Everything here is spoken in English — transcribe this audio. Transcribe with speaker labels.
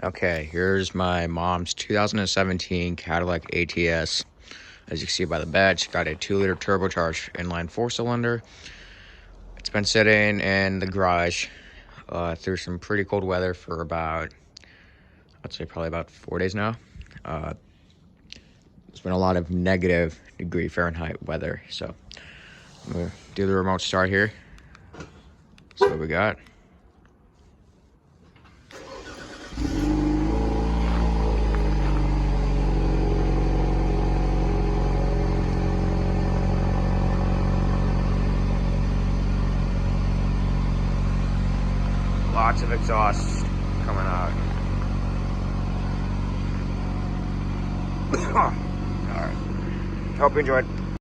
Speaker 1: Okay, here's my mom's 2017 Cadillac ATS. As you can see by the badge, got a 2-liter turbocharged inline 4-cylinder. It's been sitting in the garage through some pretty cold weather for about, I'd say probably about 4 days now. There's been a lot of negative degree Fahrenheit weather, so I'm gonna do the remote start here. See what we got. Lots of exhaust coming out. Alright. Hope you enjoyed.